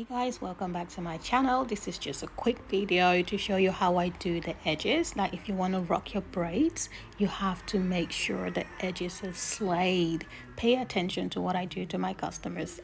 Hey guys, welcome back to my channel. This is just a quick video to show you how I do the edges. Like if you want to rock your braids, you have to make sure the edges are slayed. Pay attention to what I do to my customers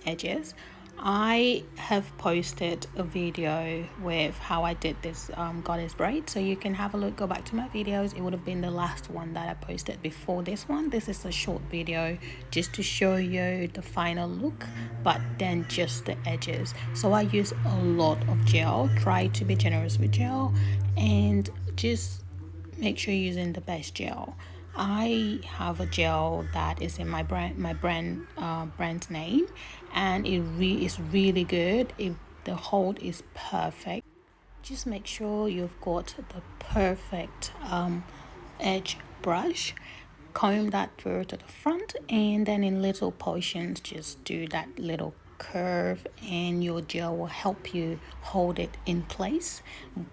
edges. I have posted a video with how I did this goddess braid, so you can have a look, go back to my videos. It would have been the last one that I posted before this one. This is a short video just to show you the final look, but then just the edges. So I use a lot of gel. Try to be generous with gel and just make sure you're using the best gel. I have a gel that is in my brand's name, and it is really good. The hold is perfect. Just make sure you've got the perfect edge brush. Comb that through to the front, and then in little portions just do that little curve, and your gel will help you hold it in place.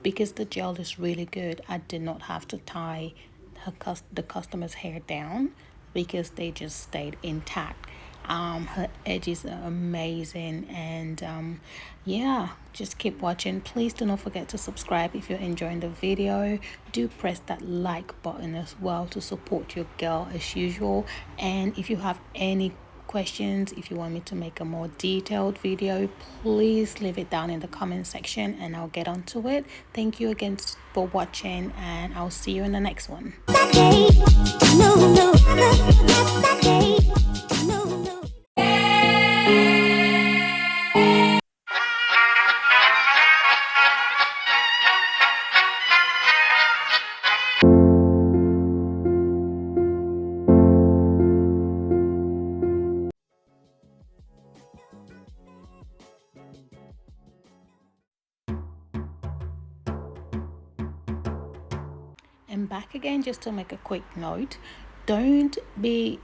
Because the gel is really good, I did not have to tie the customer's hair down because they just stayed intact. Her edges are amazing, and yeah, just keep watching. Please do not forget to subscribe if you're enjoying the video. Do press that like button as well to support your girl as usual. And if you have any questions, if you want me to make a more detailed video, please leave it down in the comment section and I'll get onto it. Thank you again for watching, and I'll see you in the next one. And back again, just to make a quick note, don't be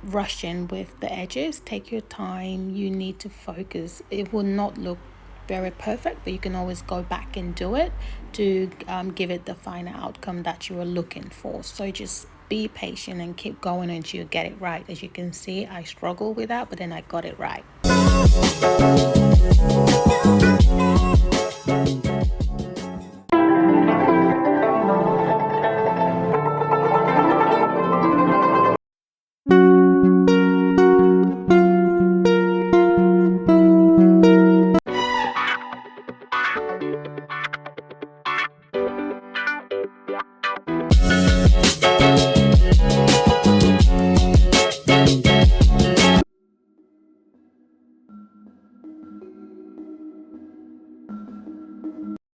rushing with the edges. Take your time. You need to focus. It will not look very perfect, but you can always go back and do it to give it the final outcome that you are looking for. So just be patient and keep going until you get it right. As you can see, I struggled with that, but then I got it right.